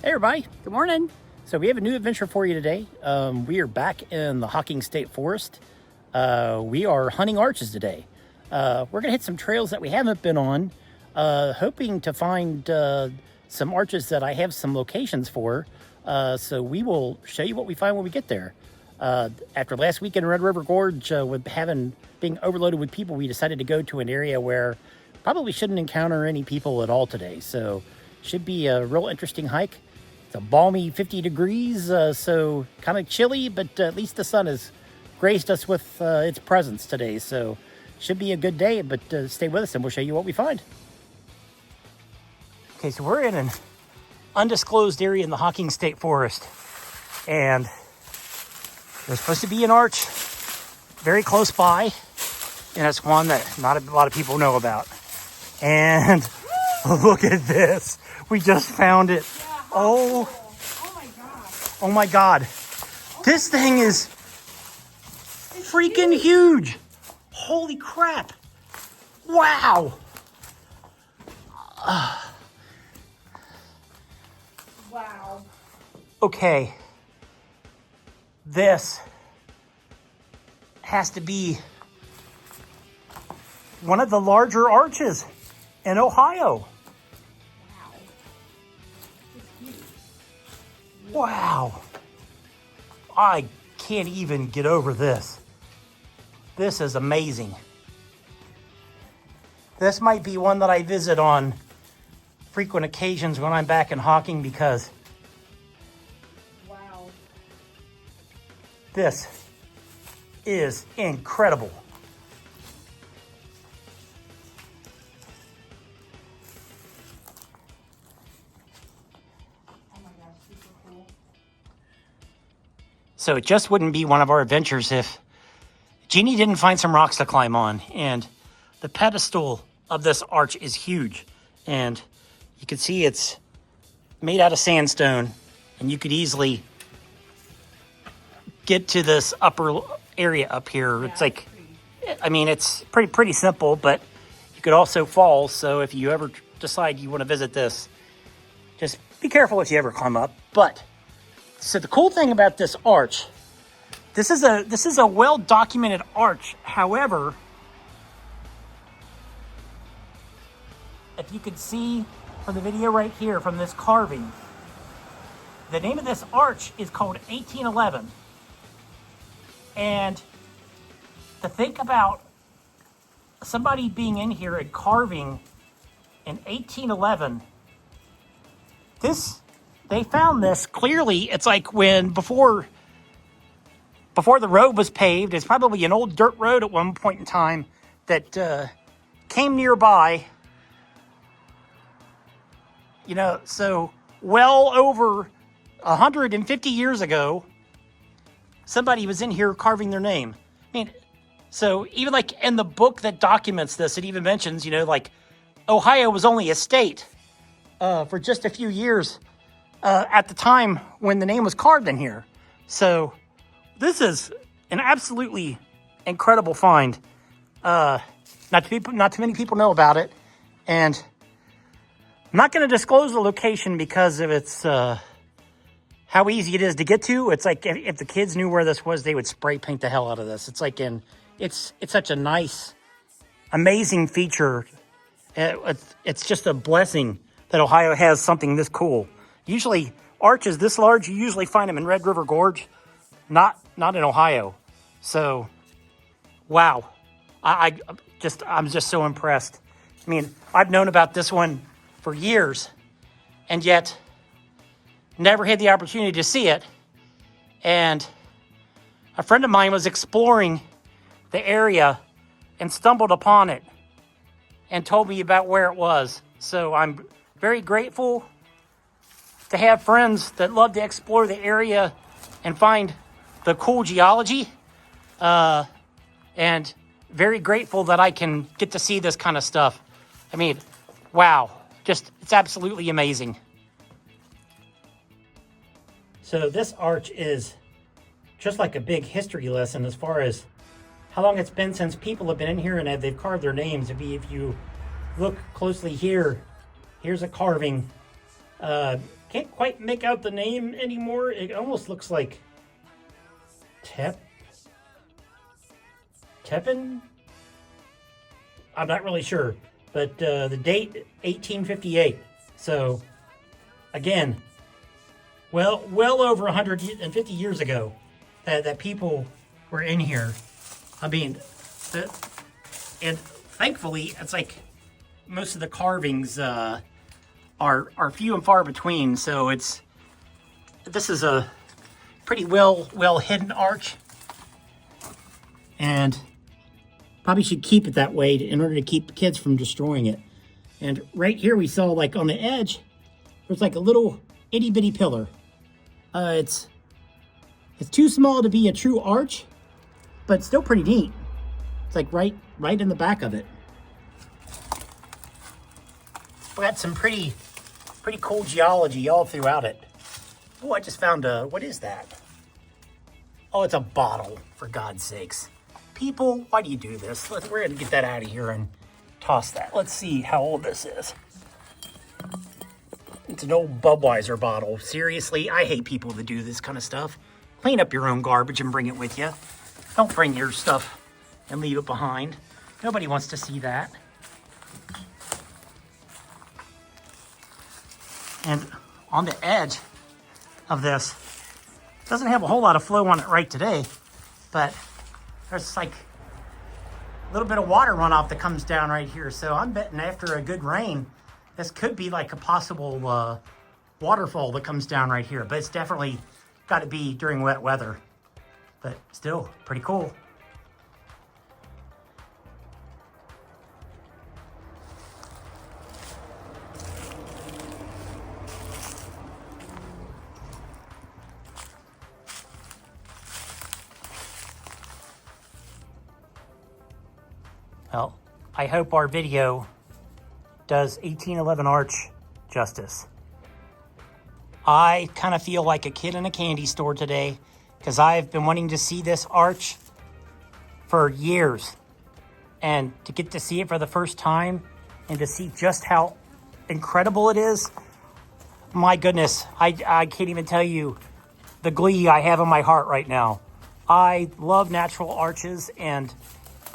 Hey everybody. Good morning. So we have a new adventure for you today. We are back in the Hocking State Forest. We are hunting arches today. We're going to hit some trails that we haven't been on, hoping to find some arches that I have some locations for. So we will show you what we find when we get there. After last week in Red River Gorge, with being overloaded with people, we decided to go to an area where probably shouldn't encounter any people at all today. So should be a real interesting hike. It's a balmy 50 degrees, so kind of chilly, but at least the sun has graced us with its presence today. So should be a good day, but stay with us and we'll show you what we find. Okay, so we're in an undisclosed area in the Hocking State Forest. And there's supposed to be an arch very close by. And it's one that not a lot of people know about. And look at this. We just found it. Oh my God. Oh my God. This thing is freaking huge. Holy crap. Wow. Wow. Okay. This has to be one of the larger arches in Ohio. Wow. I can't even get over this. This is amazing. This might be one that I visit on frequent occasions when I'm back in Hocking because Wow. this is incredible. So it just wouldn't be one of our adventures if Jeannie didn't find some rocks to climb on. And the pedestal of this arch is huge. And you can see it's made out of sandstone. And you could easily get to this upper area up here. It's like, I mean, it's pretty simple, but you could also fall. So if you ever decide you want to visit this, just be careful if you ever climb up. But so the cool thing about this arch, this is a well-documented arch. However, if you could see from the video right here, from this carving, the name of this arch is called 1811. And to think about somebody being in here and carving in 1811, they found this clearly. It's like when before the road was paved. It's probably an old dirt road at one point in time that came nearby. You know, so well over 150 years ago, somebody was in here carving their name. I mean, so even like in the book that documents this, it even mentions, you know, like Ohio was only a state for just a few years at the time when the name was carved in here. So this is an absolutely incredible find. Not too many people know about it, and I'm not going to disclose the location because of its how easy it is to get to. It's like if the kids knew where this was, they would spray paint the hell out of this. It's like it's such a nice, amazing feature. It's just a blessing that Ohio has something this cool. Usually arches this large, you usually find them in Red River Gorge, not in Ohio. So, wow, I'm just so impressed. I mean, I've known about this one for years, and yet never had the opportunity to see it. And a friend of mine was exploring the area and stumbled upon it and told me about where it was. So I'm very grateful to have friends that love to explore the area and find the cool geology, and very grateful that I can get to see this kind of stuff. I mean, wow, it's absolutely amazing. So this arch is just like a big history lesson as far as how long it's been since people have been in here and they've carved their names. If you look closely here, here's a carving Can't quite make out the name anymore. It almost looks like Tepin? I'm not really sure. But the date, 1858. So, again, well over 150 years ago that people were in here. I mean, and thankfully, it's like most of the carvings are few and far between. So this is a pretty well hidden arch, and probably should keep it that way in order to keep kids from destroying it. And right here we saw, like on the edge, there's like a little itty bitty pillar. It's too small to be a true arch, but it's still pretty neat. It's like right in the back of it. We got some pretty cool geology all throughout it. Oh, I just found what is that? Oh, it's a bottle, for God's sakes. People, why do you do this? We're gonna get that out of here and toss that. Let's see how old this is. It's an old Budweiser bottle. Seriously, I hate people that do this kind of stuff. Clean up your own garbage and bring it with you. Don't bring your stuff and leave it behind. Nobody wants to see that. And on the edge of this, doesn't have a whole lot of flow on it right today, but there's like a little bit of water runoff that comes down right here. So I'm betting after a good rain, this could be like a possible waterfall that comes down right here. But it's definitely got to be during wet weather. But still, pretty cool. Well, I hope our video does 1811 Arch justice. I kind of feel like a kid in a candy store today because I've been wanting to see this arch for years. And to get to see it for the first time and to see just how incredible it is, my goodness, I can't even tell you the glee I have in my heart right now. I love natural arches, and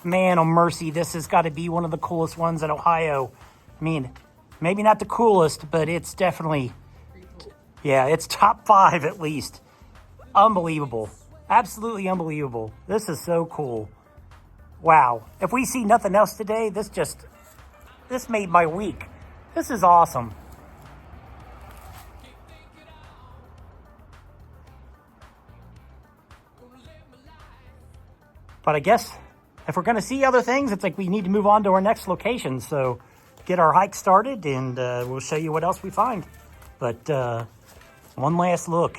man, oh mercy, this has got to be one of the coolest ones in Ohio. I mean, maybe not the coolest, but it's definitely, yeah, it's top 5 at least. Unbelievable. Absolutely unbelievable. This is so cool. Wow. If we see nothing else today, this made my week. This is awesome. But I guess if we're going to see other things, it's like we need to move on to our next location. So get our hike started, and we'll show you what else we find. But one last look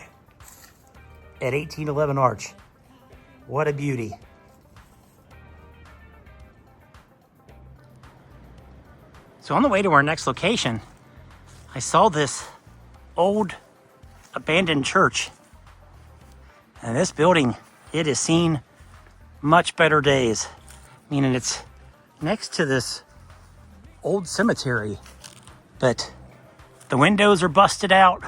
at 1811 Arch. What a beauty. So on the way to our next location, I saw this old abandoned church. And this building, it has seen much better days. Meaning it's next to this old cemetery, but the windows are busted out.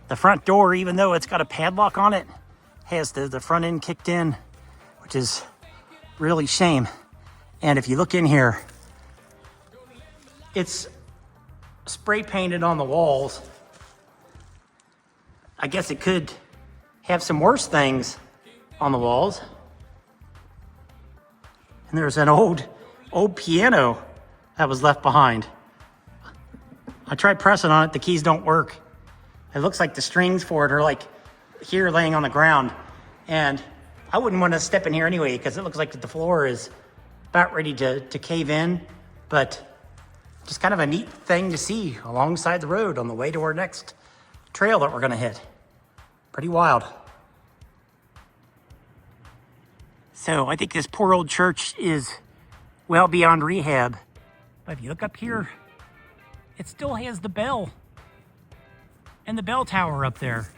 The front door, even though it's got a padlock on it, has the front end kicked in, which is really shame. And if you look in here, it's spray painted on the walls. I guess it could have some worse things on the walls. And there's an old piano that was left behind. I tried pressing on it, the keys don't work. It looks like the strings for it are like here laying on the ground. And I wouldn't want to step in here anyway because it looks like the floor is about ready to cave in. But just kind of a neat thing to see alongside the road on the way to our next trail that we're gonna hit. Pretty wild. So I think this poor old church is well beyond rehab. But if you look up here, it still has the bell and the bell tower up there.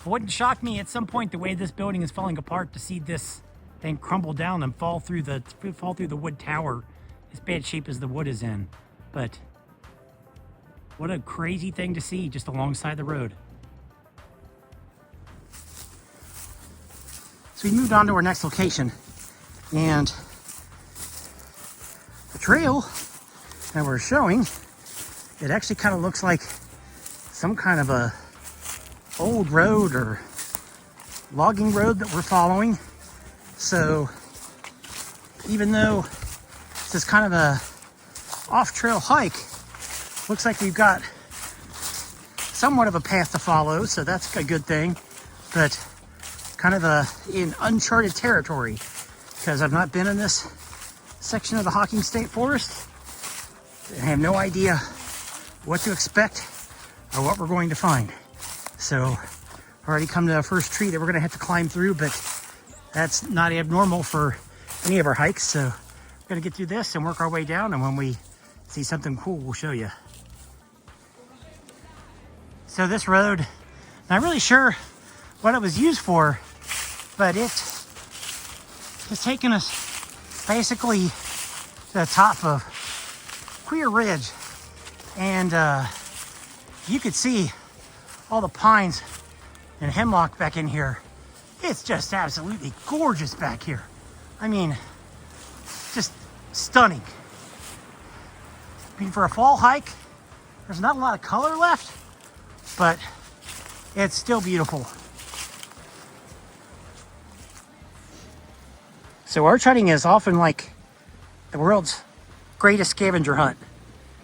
It wouldn't shock me at some point the way this building is falling apart to see this thing crumble down and fall through the wood tower, as bad shape as the wood is in. But What a crazy thing to see just alongside the road. So we moved on to our next location, and the trail that we're showing, it actually kind of looks like some kind of a old road or logging road that we're following. So even though this is kind of a off-trail hike, looks like we've got somewhat of a path to follow, so that's a good thing. But kind of in uncharted territory, because I've not been in this section of the Hocking State Forest. I have no idea what to expect or what we're going to find. So I've already come to the first tree that we're going to have to climb through, but that's not abnormal for any of our hikes. So we're going to get through this and work our way down, and when we see something cool, we'll show you. So this road, not really sure what it was used for, but it has taken us basically to the top of Queer Ridge, and you could see all the pines and hemlock back in here. It's just absolutely gorgeous back here. I mean, just stunning. I mean, for a fall hike, there's not a lot of color left, but it's still beautiful. So arch hunting is often like the world's greatest scavenger hunt.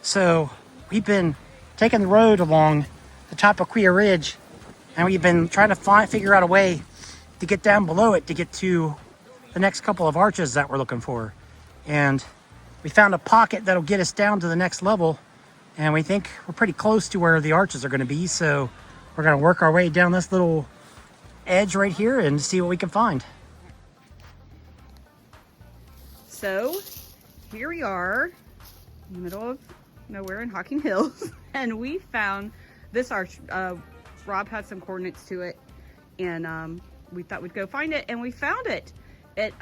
So we've been taking the road along the top of Queer Ridge, and we've been trying to figure out a way to get down below it to get to the next couple of arches that we're looking for. And we found a pocket that'll get us down to the next level, and we think we're pretty close to where the arches are going to be. So we're going to work our way down this little edge right here and see what we can find. So here we are in the middle of nowhere in Hocking Hills, and we found this arch. Rob had some coordinates to it, and we thought we'd go find it, and we found it. It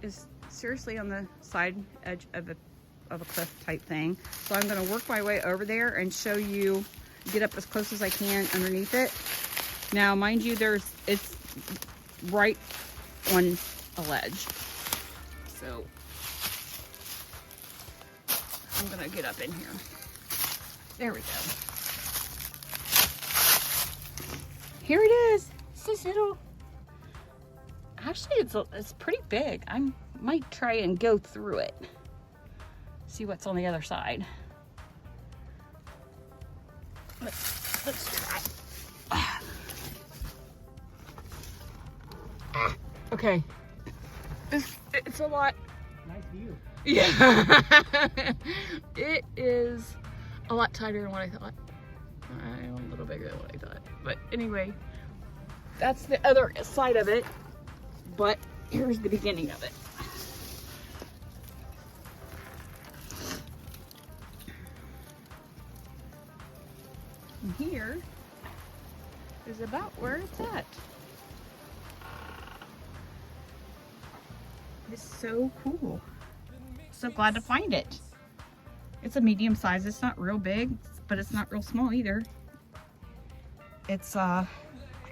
is seriously on the side edge of a cliff type thing. So I'm going to work my way over there and show you, get up as close as I can underneath it. Now, mind you, it's right on a ledge. So I'm gonna get up in here. There we go. Here it is. It's this little. Actually, it's pretty big. I might try and go through it. See what's on the other side. Let's try. Okay. It's a lot. Nice view. Yeah. It is a lot tighter than what I thought. A little bigger than what I thought. But anyway, that's the other side of it. But here's the beginning of it. And here is about where it's at. It's so cool. So glad to find it. It's a medium size. It's not real big, but it's not real small either. It's like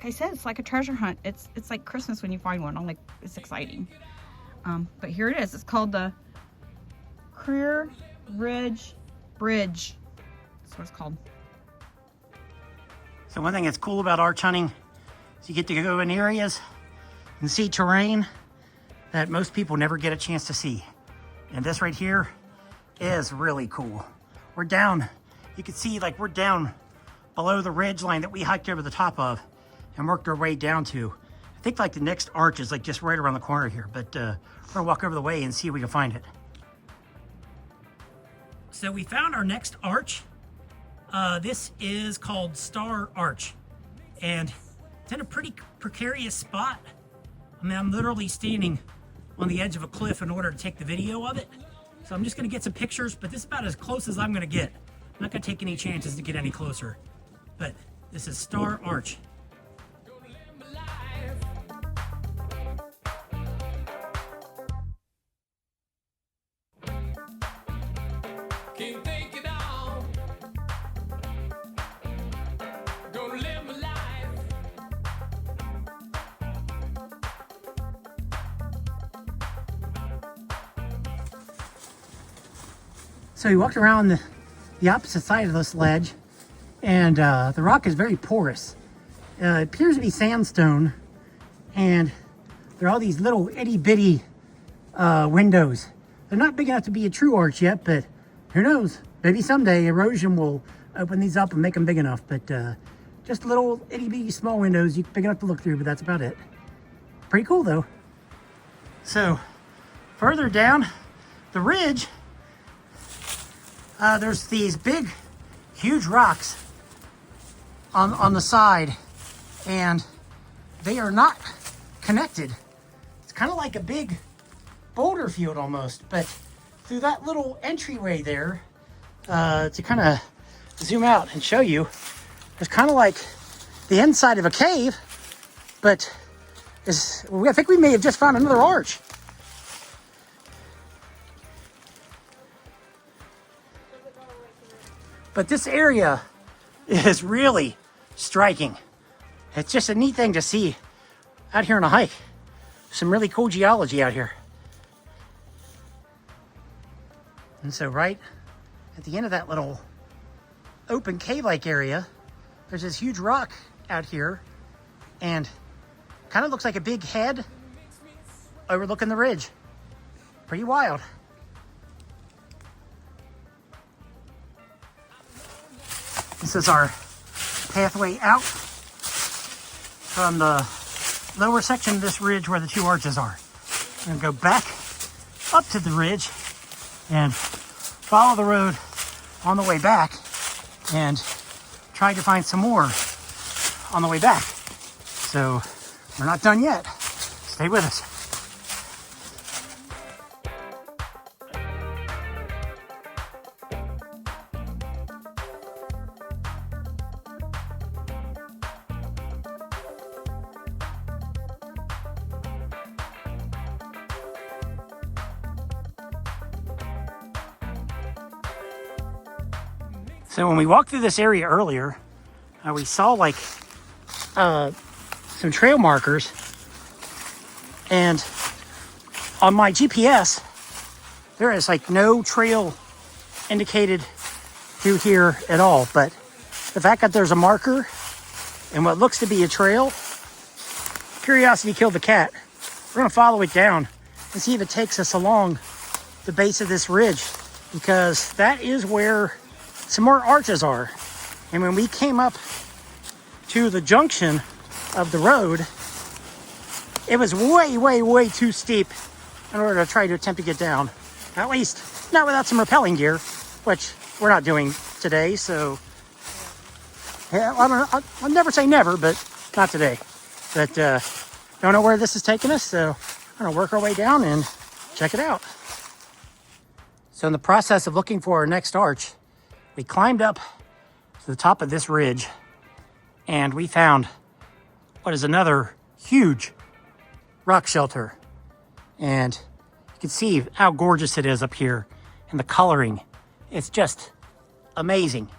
I said, it's like a treasure hunt. It's like Christmas when you find one. I'm like, it's exciting. But here it is. It's called the Queer Ridge Bridge. That's what it's called. So one thing that's cool about arch hunting is you get to go in areas and see terrain that most people never get a chance to see. And this right here is really cool. We're down, you can see like we're down below the ridge line that we hiked over the top of and worked our way down to. I think like the next arch is like just right around the corner here, but we're gonna walk over the way and see if we can find it. So we found our next arch. This is called Star Arch, and it's in a pretty precarious spot. I mean, I'm literally standing on the edge of a cliff in order to take the video of it. So I'm just gonna get some pictures, but this is about as close as I'm gonna get. I'm not gonna take any chances to get any closer. But this is Star Arch. So we walked around the opposite side of this ledge, and the rock is very porous. It appears to be sandstone, and there are all these little itty bitty windows. They're not big enough to be a true arch yet, but who knows? Maybe someday erosion will open these up and make them big enough. But just little itty bitty small windows, big enough to look through, but that's about it. Pretty cool though. So further down the ridge, there's these big, huge rocks on the side, and they are not connected. It's kind of like a big boulder field almost, but through that little entryway there, to kind of zoom out and show you, it's kind of like the inside of a cave, but I think we may have just found another arch. But this area is really striking. It's just a neat thing to see out here on a hike. Some really cool geology out here. And so right at the end of that little open cave-like area, there's this huge rock out here, and kind of looks like a big head overlooking the ridge. Pretty wild. This is our pathway out from the lower section of this ridge where the two arches are. I'm gonna go back up to the ridge and follow the road on the way back and try to find some more on the way back. So we're not done yet. Stay with us. So when we walked through this area earlier, we saw like some trail markers, and on my GPS, there is like no trail indicated through here at all. But the fact that there's a marker and what looks to be a trail, curiosity killed the cat. We're gonna follow it down and see if it takes us along the base of this ridge, because that is where some more arches are. And when we came up to the junction of the road, it was way too steep in order to try to attempt to get down. At least not without some rappelling gear, which we're not doing today. So yeah, I'll never say never, but not today. But don't know where this is taking us, so I'm gonna work our way down and check it out. So in the process of looking for our next arch, we climbed up to the top of this ridge, and we found what is another huge rock shelter. And you can see how gorgeous it is up here, and the coloring. It's just amazing.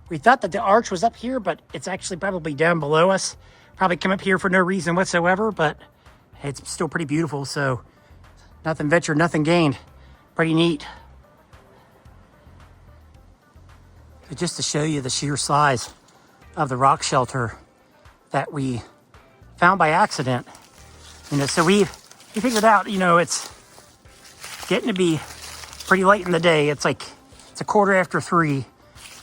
We thought that the arch was up here, but it's actually probably down below us. Probably come up here for no reason whatsoever, but it's still pretty beautiful. So nothing ventured, nothing gained. Pretty neat. But just to show you the sheer size of the rock shelter that we found by accident, so we figured out, it's getting to be pretty late in the day. It's a 3:15,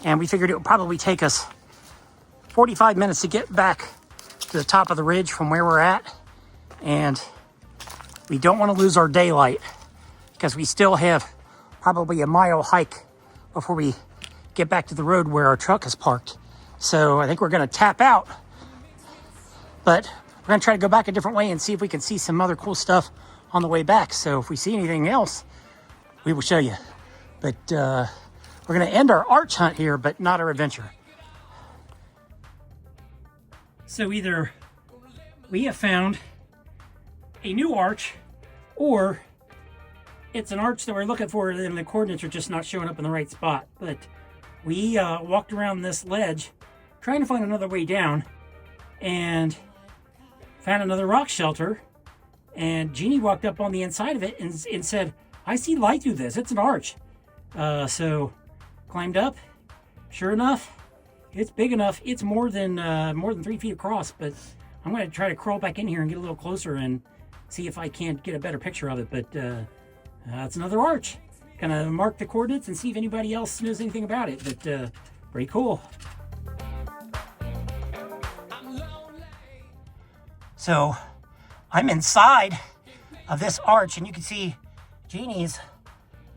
and we figured it would probably take us 45 minutes to get back to the top of the ridge from where we're at. And we don't want to lose our daylight, because we still have probably a mile hike before we get back to the road where our truck is parked. So I think we're going to tap out, but we're going to try to go back a different way and see if we can see some other cool stuff on the way back. So if we see anything else, we will show you. But we're going to end our arch hunt here, but not our adventure. So either we have found a new arch, or it's an arch that we're looking for and the coordinates are just not showing up in the right spot. But we walked around this ledge trying to find another way down, and found another rock shelter, and Jeannie walked up on the inside of it and said, "I see light through this. It's an arch." So climbed up. Sure enough, it's big enough. It's more than 3 feet across, but I'm going to try to crawl back in here and get a little closer and see if I can't get a better picture of it. But it's another arch. Gonna mark the coordinates and see if anybody else knows anything about it. But pretty cool. So I'm inside of this arch, and you can see Jeannie's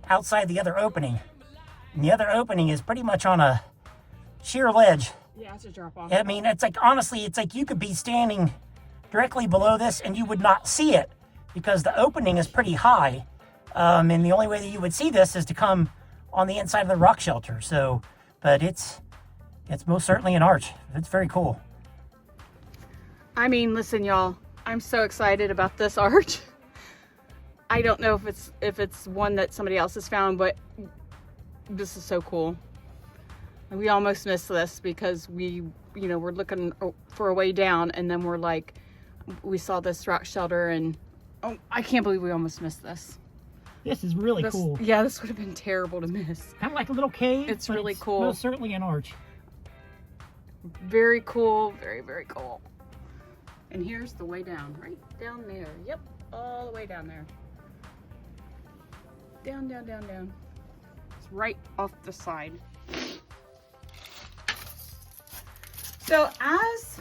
outside the other opening. And the other opening is pretty much on a sheer ledge. Yeah, it's a drop off. I mean, it's like, honestly, it's like you could be standing directly below this and you would not see it because the opening is pretty high. And the only way that you would see this is to come on the inside of the rock shelter. So, but it's most certainly an arch. It's very cool. I mean, listen, y'all, I'm so excited about this arch. I don't know if it's one that somebody else has found, but this is so cool. We almost missed this because we're looking for a way down, and then we saw this rock shelter, and oh, I can't believe we almost missed this. This is really cool. Yeah, this would have been terrible to miss. Kind of like a little cave. It's really cool. Most certainly an arch. Very cool. Very, very cool. And here's the way down. Right down there. Yep. All the way down there. Down, down, down, down. It's right off the side. So as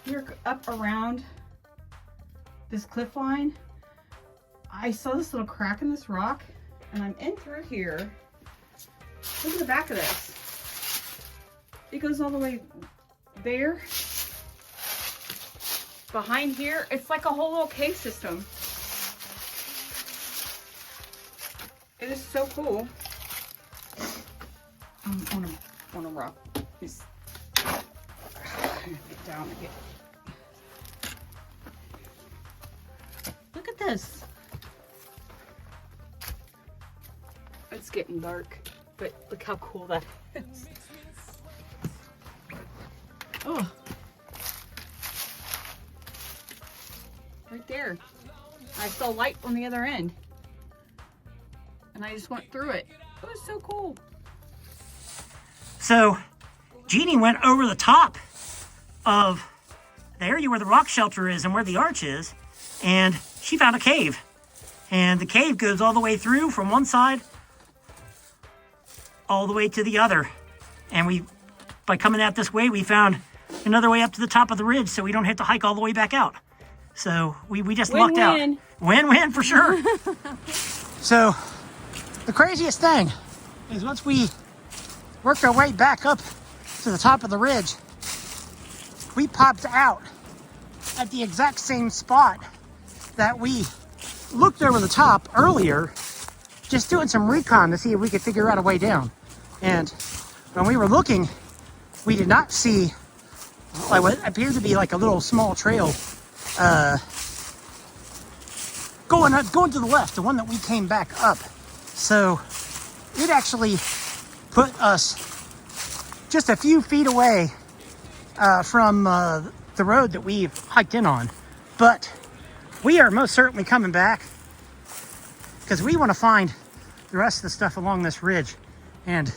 you're up around this cliff line, I saw this little crack in this rock, and I'm in through here. Look at the back of this. It goes all the way there. Behind here, it's like a whole little cave system. It is so cool. On a rock. Just get down and get. Look at this. It's getting dark, but look how cool that is. Oh. Right there. I saw light on the other end. And I just went through it. It was so cool. So, Jeannie went over the top of the area where the rock shelter is and where the arch is, and she found a cave. And the cave goes all the way through from one side all the way to the other. And by coming out this way, we found another way up to the top of the ridge, so we don't have to hike all the way back out. So we just lucked out. Win-win for sure. So the craziest thing is once we worked our way back up to the top of the ridge, we popped out at the exact same spot that we looked over the top earlier, just doing some recon to see if we could figure out a way down. And when we were looking, we did not see like what appeared to be like a little small trail going to the left, the one that we came back up. So it actually put us just a few feet away from the road that we've hiked in on. But we are most certainly coming back because we want to find the rest of the stuff along this ridge. And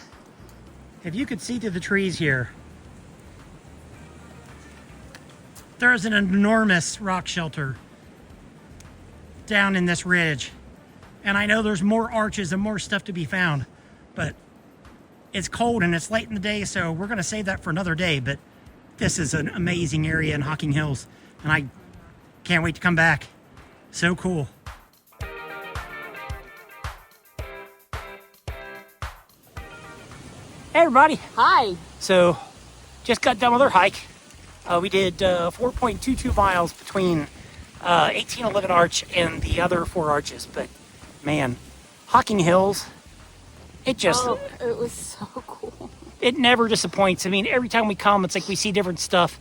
if you could see through the trees here, there's an enormous rock shelter down in this ridge. And I know there's more arches and more stuff to be found, but it's cold and it's late in the day, so we're going to save that for another day. But this is an amazing area in Hocking Hills, and I can't wait to come back. So cool. Hey everybody. Hi. So just got done with our hike. We did 4.22 miles between 1811 Arch and the other 4 arches. But man, Hocking Hills, it just... Oh, it was so cool. It never disappoints. I mean, every time we come, it's like we see different stuff.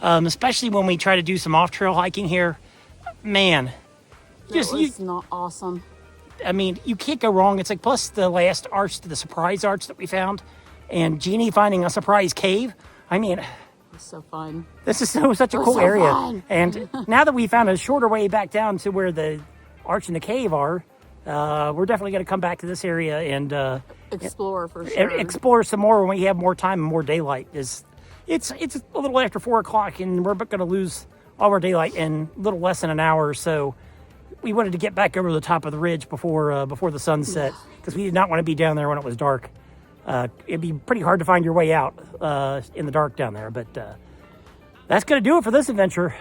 Especially when we try to do some off-trail hiking here. Man. That was not awesome. I mean, you can't go wrong. It's like, plus the last arch, the surprise arch that we found, and Jeannie finding a surprise cave. I mean... It's so fun. This is such a cool area. And now that we found a shorter way back down to where the arch and the cave are, we're definitely going to come back to this area and Explore for sure. explore some more when we have more time and more daylight. It's a little after 4 o'clock, and we're going to lose all our daylight in a little less than an hour. So we wanted to get back over the top of the ridge before the sun set, because we did not want to be down there when it was dark. It'd be pretty hard to find your way out in the dark down there. But that's going to do it for this adventure.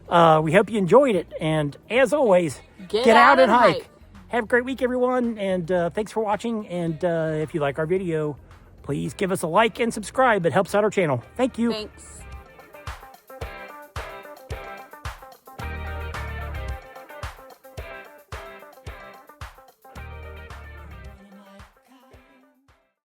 We hope you enjoyed it, and as always, Get out and hike. Have a great week, everyone, and thanks for watching. And if you like our video, please give us a like and subscribe. It helps out our channel. Thank you. Thanks.